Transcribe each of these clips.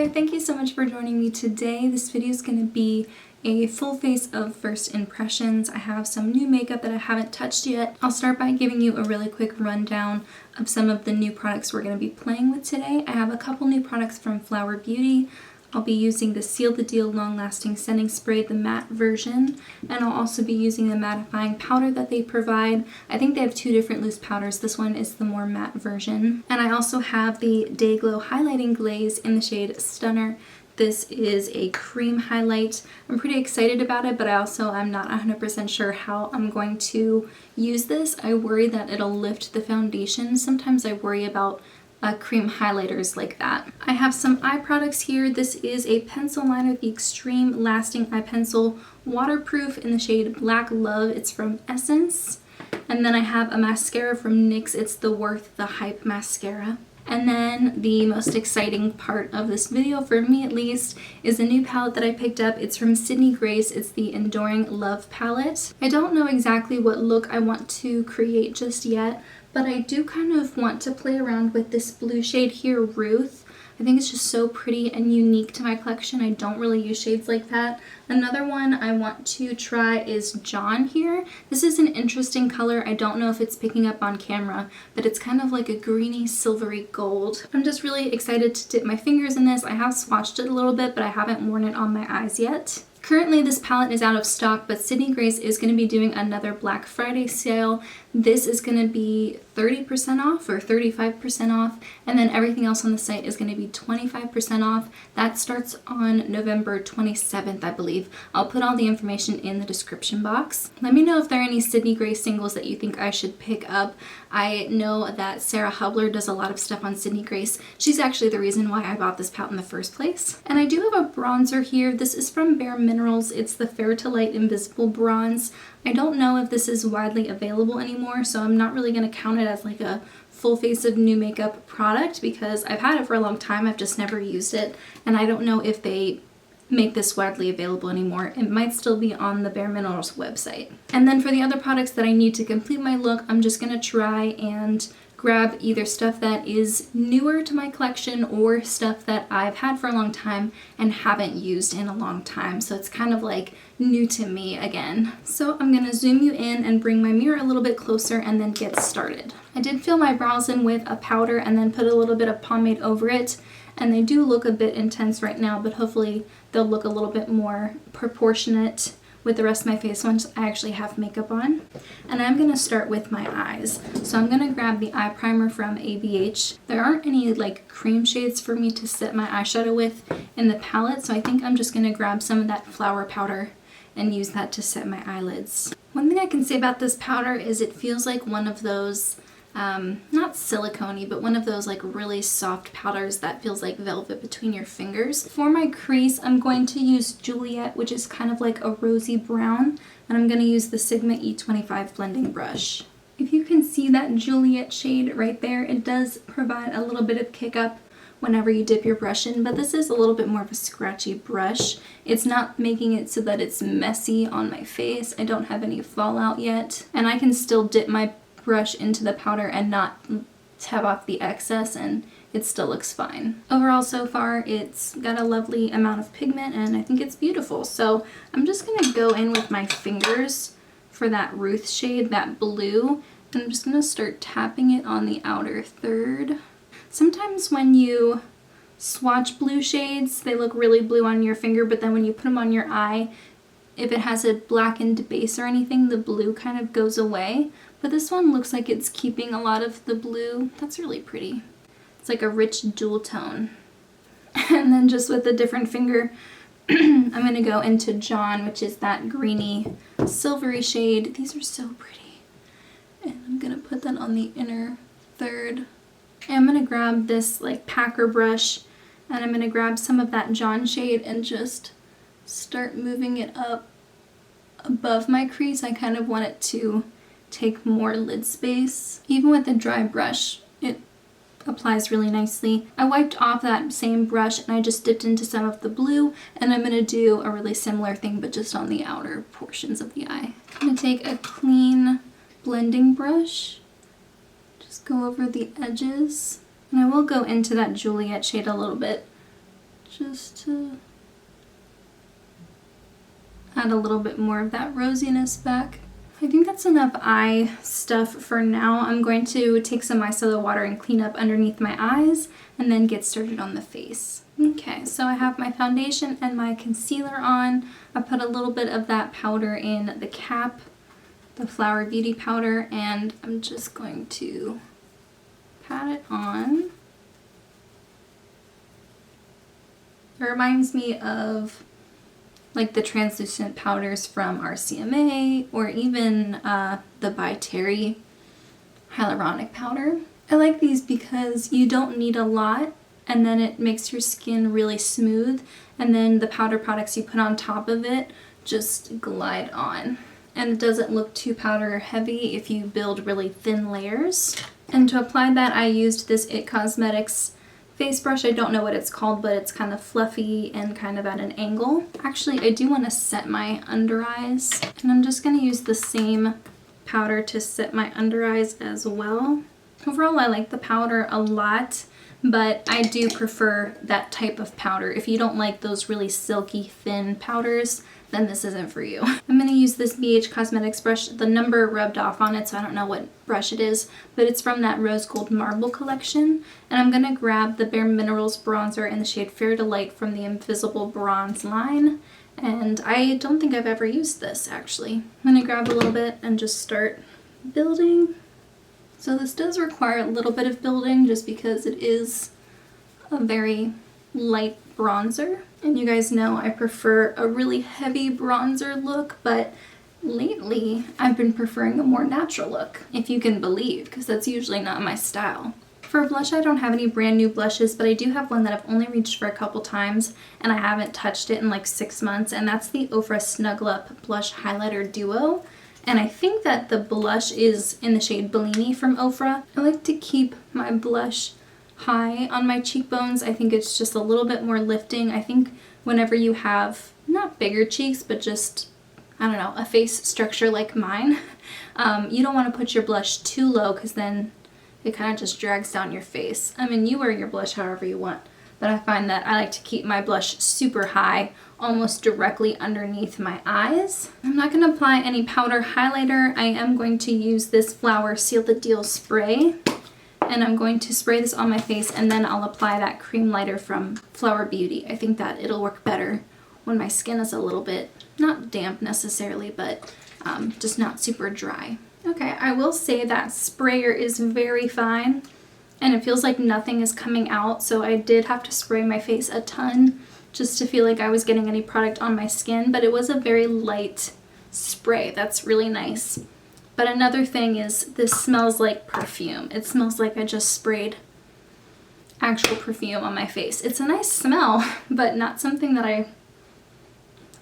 there, thank you so much for joining me today. This video is going to be a full face of first impressions. I have some new makeup that I haven't touched yet. I'll start by giving you a really quick rundown of some of the new products we're going to be playing with today. I have a couple new products from Flower Beauty. I'll be using the Seal the Deal Long Lasting Setting Spray, the matte version, and I'll also be using the mattifying powder that they provide. I think they have two different loose powders. This one is the more matte version. And I also have the Day Glow Highlighting Glaze in the shade Stunner. This is a cream highlight. I'm pretty excited about it, but I'm not 100% sure how I'm going to use this. I worry that it'll lift the foundation. Sometimes I worry about cream highlighters like that. I have some eye products here. This is a pencil liner, the Extreme Lasting Eye Pencil, waterproof, in the shade Blacklove. It's from Essence. And then I have a mascara from NYX. It's the Worth the Hype mascara. And then the most exciting part of this video, for me at least, is a new palette that I picked up. It's from Sydney Grace. It's the Enduring Love palette. I don't know exactly what look I want to create just yet, but I do kind of want to play around with this blue shade here, Ruth. I think it's just so pretty and unique to my collection. I don't really use shades like that. Another one I want to try is John here. This is an interesting color. I don't know if it's picking up on camera, but it's kind of like a greeny silvery gold. I'm just really excited to dip my fingers in this. I have swatched it a little bit, but I haven't worn it on my eyes yet. Currently this palette is out of stock, but Sydney Grace is going to be doing another Black Friday sale. This is going to be 30% off or 35% off, and then everything else on the site is going to be 25% off. That starts on November 27th, I believe. I'll put all the information in the description box. Let me know if there are any Sydney Grace singles that you think I should pick up. I know that Sarah Hubler does a lot of stuff on Sydney Grace. She's actually the reason why I bought this palette in the first place. And I do have a bronzer here. This is from Bare Minerals. It's the Fair to Light Invisible Bronze. I don't know if this is widely available anymore, so I'm not really going to count it as like a full face of new makeup product because I've had it for a long time. I've just never used it, and I don't know if they make this widely available anymore. It might still be on the Bare Minerals website. And then for the other products that I need to complete my look, I'm just going to try and grab either stuff that is newer to my collection or stuff that I've had for a long time and haven't used in a long time. So it's kind of like new to me again. So I'm going to zoom you in and bring my mirror a little bit closer and then get started. I did fill my brows in with a powder and then put a little bit of pomade over it. And they do look a bit intense right now, but hopefully they'll look a little bit more proportionate with the rest of my face once I actually have makeup on. And I'm going to start with my eyes. So I'm going to grab the eye primer from ABH. There aren't any like cream shades for me to set my eyeshadow with in the palette, so I think I'm just going to grab some of that flower powder and use that to set my eyelids. One thing I can say about this powder is it feels like one of those not silicone-y, but one of those like really soft powders that feels like velvet between your fingers. For my crease, I'm going to use Juliet, which is kind of like a rosy brown, and I'm going to use the Sigma E25 blending brush. If you can see that Juliet shade right there, it does provide a little bit of kick up whenever you dip your brush in, but this is a little bit more of a scratchy brush. It's not making it so that it's messy on my face. I don't have any fallout yet, and I can still dip my brush into the powder and not tab off the excess, and it still looks fine. Overall, so far, it's got a lovely amount of pigment and I think it's beautiful. So I'm just gonna go in with my fingers for that Ruth shade, that blue, and I'm just gonna start tapping it on the outer third. Sometimes when you swatch blue shades, they look really blue on your finger, but then when you put them on your eye, if it has a blackened base or anything, the blue kind of goes away. But this one looks like it's keeping a lot of the blue. That's really pretty. It's like a rich jewel tone. And then just with a different finger, I'm going to go into John, which is that greeny silvery shade. These are so pretty. And I'm going to put that on the inner third. And I'm going to grab this like packer brush, and I'm going to grab some of that John shade and just start moving it up above my crease. I kind of want it to take more lid space. Even with a dry brush, it applies really nicely. I wiped off that same brush and I just dipped into some of the blue, and I'm going to do a really similar thing but just on the outer portions of the eye. I'm going to take a clean blending brush, just go over the edges, and I will go into that Juliet shade a little bit just to add a little bit more of that rosiness back. I think that's enough eye stuff for now. I'm going to take some micellar water and clean up underneath my eyes and then get started on the face. Okay, so I have my foundation and my concealer on. I put a little bit of that powder in the cap, the Flower Beauty powder, and I'm just going to pat it on. It reminds me of like the translucent powders from RCMA or even the By Terry hyaluronic powder. I like these because you don't need a lot and then it makes your skin really smooth, and then the powder products you put on top of it just glide on. And it doesn't look too powder heavy if you build really thin layers. And to apply that, I used this IT Cosmetics face brush. I don't know what it's called, but it's kind of fluffy and kind of at an angle. Actually, I do want to set my under eyes, and I'm just going to use the same powder to set my under eyes as well. Overall, I like the powder a lot, but I do prefer that type of powder. If you don't like those really silky thin powders, then this isn't for you. I'm going to use this BH Cosmetics brush. The number rubbed off on it, so I don't know what brush it is, but it's from that Rose Gold Marble collection. And I'm going to grab the Bare Minerals bronzer in the shade Fair Delight from the Invisible Bronze line. And I don't think I've ever used this, actually. I'm going to grab a little bit and just start building. So this does require a little bit of building just because it is a very light bronzer. And you guys know I prefer a really heavy bronzer look, but lately I've been preferring a more natural look, if you can believe, because that's usually not my style. For blush, I don't have any brand new blushes, but I do have one that I've only reached for a couple times and I haven't touched it in like 6 months, and that's the Ofra Snuggle Up Blush Highlighter Duo. And I think that the blush is in the shade Bellini from Ofra. I like to keep my blush high on my cheekbones. I think it's just a little bit more lifting. I think whenever you have not bigger cheeks, but just, I don't know, a face structure like mine, you don't want to put your blush too low because then it kind of just drags down your face. I mean, you wear your blush however you want, but I find that I like to keep my blush super high, almost directly underneath my eyes. I'm not going to apply any powder highlighter. I am going to use this Flower Seal the Deal spray, and I'm going to spray this on my face, and then I'll apply that cream lighter from Flower Beauty. I think that it'll work better when my skin is a little bit, not damp necessarily, but just not super dry. Okay, I will say that sprayer is very fine, and it feels like nothing is coming out, so I did have to spray my face a ton just to feel like I was getting any product on my skin, but it was a very light spray. That's really nice. But another thing is this smells like perfume. It smells like I just sprayed actual perfume on my face. It's a nice smell, but not something that I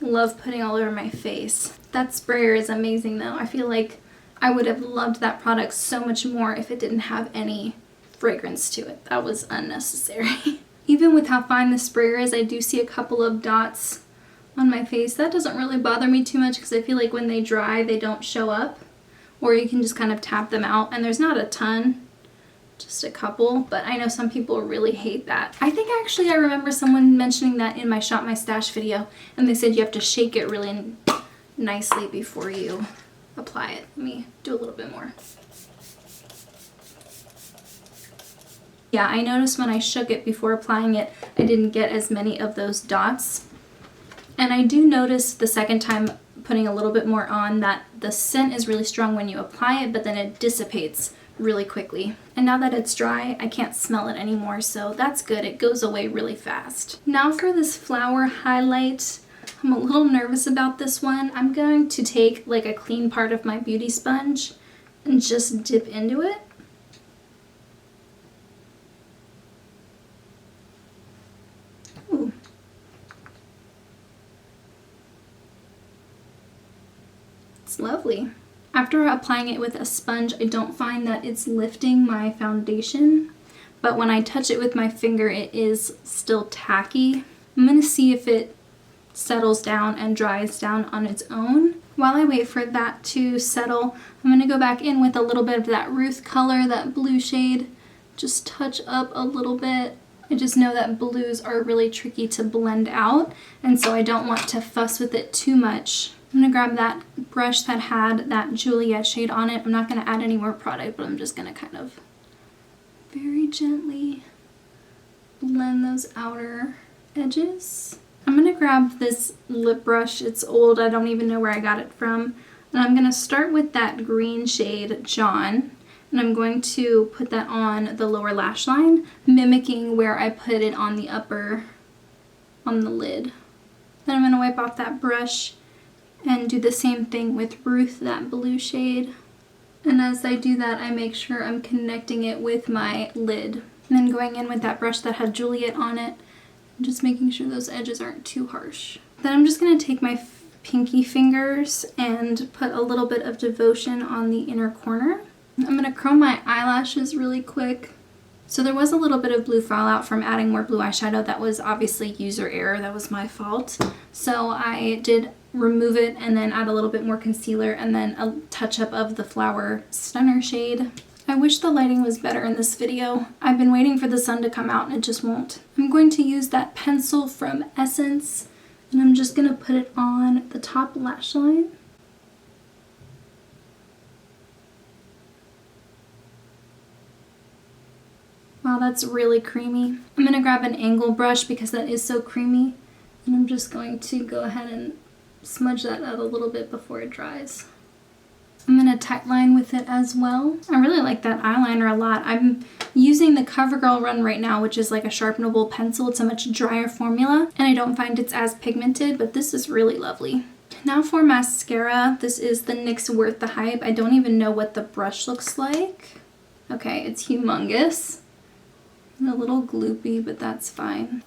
love putting all over my face. That sprayer is amazing though. I feel like I would have loved that product so much more if it didn't have any fragrance to it. That was unnecessary. Even with how fine the sprayer is, I do see a couple of dots on my face. That doesn't really bother me too much because I feel like when they dry, they don't show up. Or you can just kind of tap them out, and there's not a ton, just a couple, but I know some people really hate that. I think actually I remember someone mentioning that in my Shop My Stash video, and they said you have to shake it really nicely before you apply it. Let me do a little bit more. Yeah, I noticed when I shook it before applying it, I didn't get as many of those dots. And I do notice the second time putting a little bit more on that the scent is really strong when you apply it, but then it dissipates really quickly. And now that it's dry, I can't smell it anymore, so that's good. It goes away really fast. Now for this flower highlight, I'm a little nervous about this one. I'm going to take like a clean part of my beauty sponge and just dip into it. Ooh. It's lovely. After applying it with a sponge, I don't find that it's lifting my foundation, but when I touch it with my finger, it is still tacky. I'm gonna see if it settles down and dries down on its own. While I wait for that to settle, I'm gonna go back in with a little bit of that Ruth color, that blue shade, just touch up a little bit I just know that blues are really tricky to blend out, and so I don't want to fuss with it too much. I'm gonna grab that brush that had that Juliet shade on it. I'm not gonna add any more product, but I'm just gonna kind of very gently blend those outer edges. I'm gonna grab this lip brush. It's old, I don't even know where I got it from. And I'm gonna start with that green shade, John, and I'm going to put that on the lower lash line, mimicking where I put it on the upper, on the lid. Then I'm gonna wipe off that brush and do the same thing with Ruth, that blue shade. And as I do that, I make sure I'm connecting it with my lid. And then going in with that brush that had Juliet on it, just making sure those edges aren't too harsh. Then I'm just gonna take my pinky fingers and put a little bit of Devotion on the inner corner. I'm gonna curl my eyelashes really quick. So there was a little bit of blue fallout from adding more blue eyeshadow. That was obviously user error, that was my fault. So I did remove it and then add a little bit more concealer and then a touch up of the Flower Stunner shade. I wish the lighting was better in this video. I've been waiting for the sun to come out and it just won't. I'm going to use that pencil from Essence and I'm just gonna put it on the top lash line. Wow, that's really creamy. I'm gonna grab an angle brush because that is so creamy, and I'm just going to go ahead and smudge that out a little bit before it dries. I'm gonna tightline with it as well. I really like that eyeliner a lot. I'm using the CoverGirl Run right now, which is like a sharpenable pencil. It's a much drier formula, and I don't find it's as pigmented, but this is really lovely. Now for mascara, this is the NYX Worth the Hype. I don't even know what the brush looks like. Okay, it's humongous. And a little gloopy, but that's fine.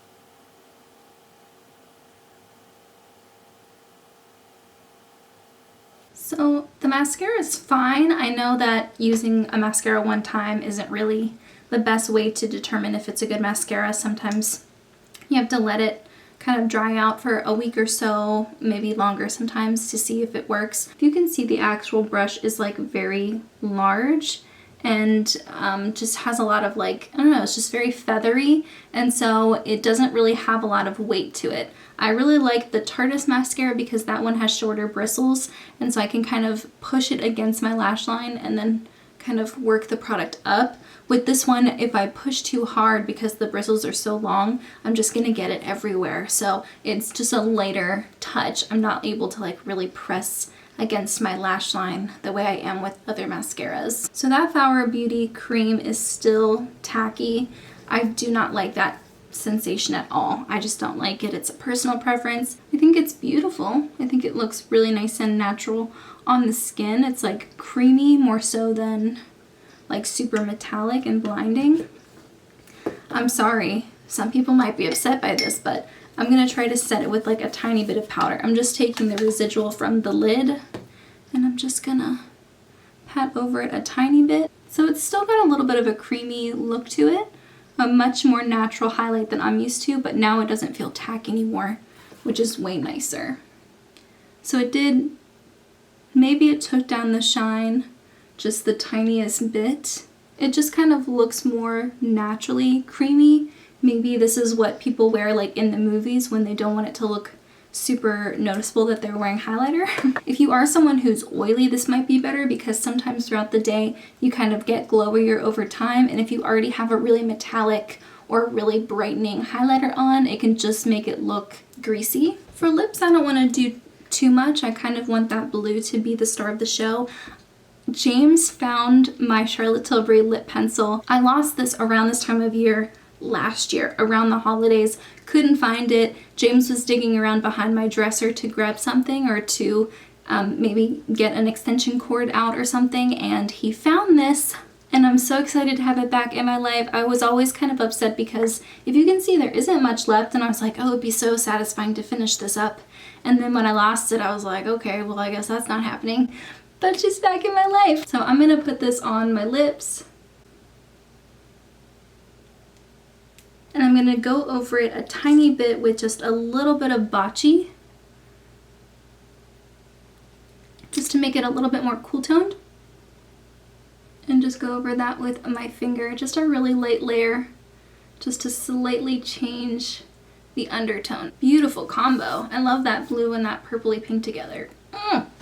So the mascara is fine. I know that using a mascara one time isn't really the best way to determine if it's a good mascara. Sometimes you have to let it kind of dry out for a week or so, maybe longer sometimes, to see if it works. You can see the actual brush is like very large and just has a lot of like, I don't know, it's just very feathery, and so it doesn't really have a lot of weight to it. I really like the Tarte's mascara because that one has shorter bristles, and so I can kind of push it against my lash line and then kind of work the product up. With this one, if I push too hard because the bristles are so long, I'm just gonna get it everywhere. So it's just a lighter touch. I'm not able to like really press against my lash line the way I am with other mascaras. So that Flower Beauty cream is still tacky. I do not like that sensation at all. I just don't like it. It's a personal preference. I think it's beautiful. I think it looks really nice and natural on the skin. It's like creamy more so than like super metallic and blinding. I'm sorry, some people might be upset by this, but I'm gonna try to set it with like a tiny bit of powder. I'm just taking the residual from the lid and I'm just gonna pat over it a tiny bit. So it's still got a little bit of a creamy look to it, a much more natural highlight than I'm used to, but now it doesn't feel tacky anymore, which is way nicer. So it did, maybe it took down the shine just the tiniest bit. It just kind of looks more naturally creamy. Maybe this is what people wear like in the movies when they don't want it to look super noticeable that they're wearing highlighter. If you are someone who's oily, this might be better because sometimes throughout the day you kind of get glowier over time, and if you already have a really metallic or really brightening highlighter on, it can just make it look greasy. For lips, I don't want to do too much. I kind of want that blue to be the star of the show. James found my Charlotte Tilbury lip pencil. I lost this around this time of year last year, around the holidays. Couldn't find it. James was digging around behind my dresser to grab something or to maybe get an extension cord out or something, and he found this, and I'm so excited to have it back in my life. I was always kind of upset because if you can see there isn't much left, and I was like, oh, it'd be so satisfying to finish this up. And then when I lost it, I was like, okay, well, I guess that's not happening. But she's back in my life. So I'm gonna put this on my lips. And I'm gonna go over it a tiny bit with just a little bit of Baci, just to make it a little bit more cool toned. And just go over that with my finger, just a really light layer, just to slightly change the undertone. Beautiful combo. I love that blue and that purpley pink together.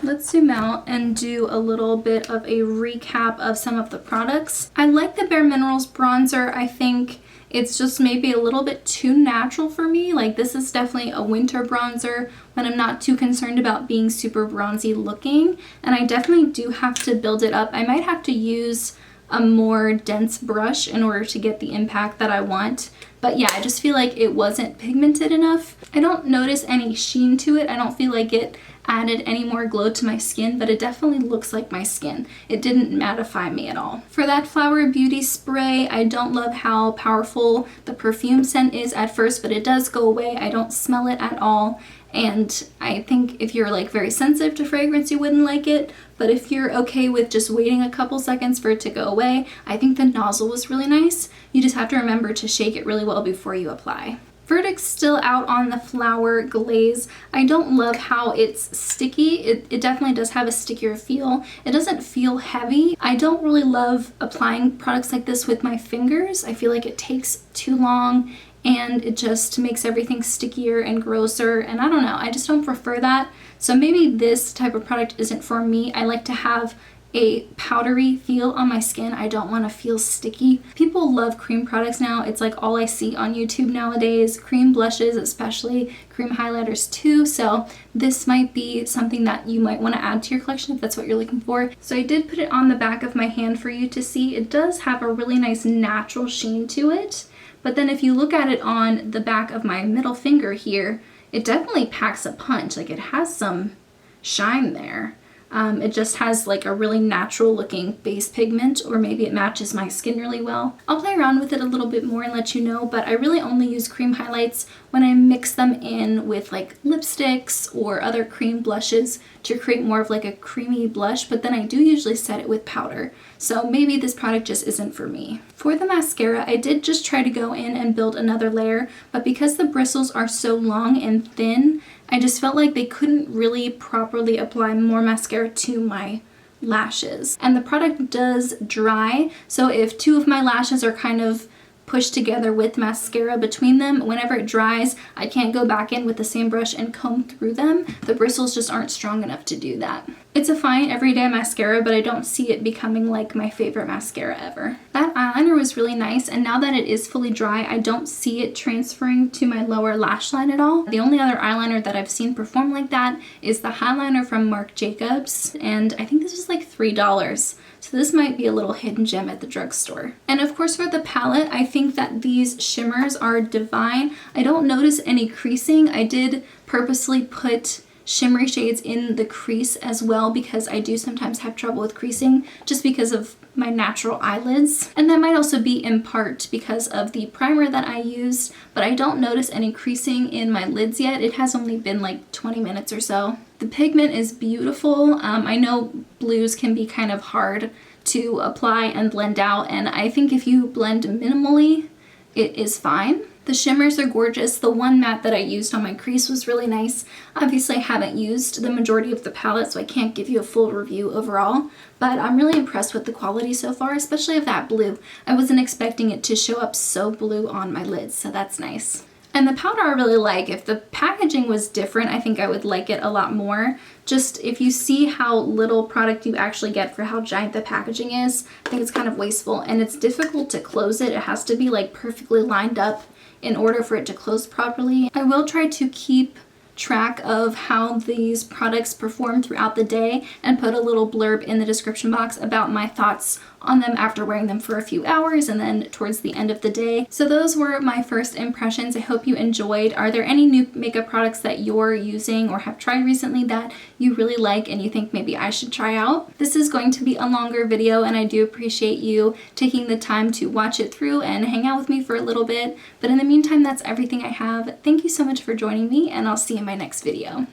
Let's zoom out and do a little bit of a recap of some of the products. I like the Bare Minerals bronzer. I think it's just maybe a little bit too natural for me. Like, this is definitely a winter bronzer when I'm not too concerned about being super bronzy looking. And I definitely do have to build it up. I might have to use a more dense brush in order to get the impact that I want. But yeah, I just feel like it wasn't pigmented enough. I don't notice any sheen to it. I don't feel like it added any more glow to my skin, but it definitely looks like my skin. It didn't mattify me at all. For that Flower Beauty spray, I don't love how powerful the perfume scent is at first, but it does go away. I don't smell it at all. And I think if you're like very sensitive to fragrance, you wouldn't like it. But if you're okay with just waiting a couple seconds for it to go away, I think the nozzle was really nice. You just have to remember to shake it really well before you apply. Verdict's still out on the Flower Glaze. I don't love how it's sticky. It definitely does have a stickier feel. It doesn't feel heavy. I don't really love applying products like this with my fingers. I feel like it takes too long and it just makes everything stickier and grosser, and I don't know, I just don't prefer that. So maybe this type of product isn't for me. I like to have a powdery feel on my skin. I don't want to feel sticky. People love cream products now. It's like all I see on YouTube nowadays. Cream blushes, especially cream highlighters too. So this might be something that you might want to add to your collection if that's what you're looking for. So I did put it on the back of my hand for you to see. It does have a really nice natural sheen to it. But then if you look at it on the back of my middle finger here, it definitely packs a punch. Like, it has some shine there. It just has like a really natural looking base pigment, or maybe it matches my skin really well. I'll play around with it a little bit more and let you know, but I really only use cream highlights when I mix them in with like lipsticks or other cream blushes to create more of like a creamy blush, but then I do usually set it with powder. So maybe this product just isn't for me. For the mascara, I did just try to go in and build another layer, but because the bristles are so long and thin, I just felt like they couldn't really properly apply more mascara to my lashes. And the product does dry, so if two of my lashes are kind of pushed together with mascara between them, whenever it dries, I can't go back in with the same brush and comb through them. The bristles just aren't strong enough to do that. It's a fine everyday mascara, but I don't see it becoming like my favorite mascara ever. That eyeliner was really nice, and now that it is fully dry, I don't see it transferring to my lower lash line at all. The only other eyeliner that I've seen perform like that is the Highliner from Marc Jacobs, and I think this was like $3. So this might be a little hidden gem at the drugstore. And of course for the palette, I think that these shimmers are divine. I don't notice any creasing. I did purposely put shimmery shades in the crease as well because I do sometimes have trouble with creasing just because of my natural eyelids. And that might also be in part because of the primer that I used, but I don't notice any creasing in my lids yet. It has only been like 20 minutes or so. The pigment is beautiful. I know blues can be kind of hard to apply and blend out, and I think if you blend minimally, it is fine. The shimmers are gorgeous. The one matte that I used on my crease was really nice. Obviously I haven't used the majority of the palette, so I can't give you a full review overall, but I'm really impressed with the quality so far, especially of that blue. I wasn't expecting it to show up so blue on my lids, so that's nice. And the powder I really like. If the packaging was different, I think I would like it a lot more. Just if you see how little product you actually get for how giant the packaging is, I think it's kind of wasteful, and it's difficult to close it. It has to be like perfectly lined up in order for it to close properly. I will try to keep track of how these products perform throughout the day and put a little blurb in the description box about my thoughts on them after wearing them for a few hours and then towards the end of the day. So those were my first impressions. I hope you enjoyed. Are there any new makeup products that you're using or have tried recently that you really like and you think maybe I should try out? This is going to be a longer video, and I do appreciate you taking the time to watch it through and hang out with me for a little bit. But in the meantime, that's everything I have. Thank you so much for joining me, and I'll see you in my next video.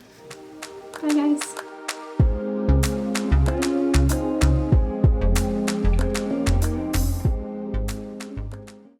Bye guys.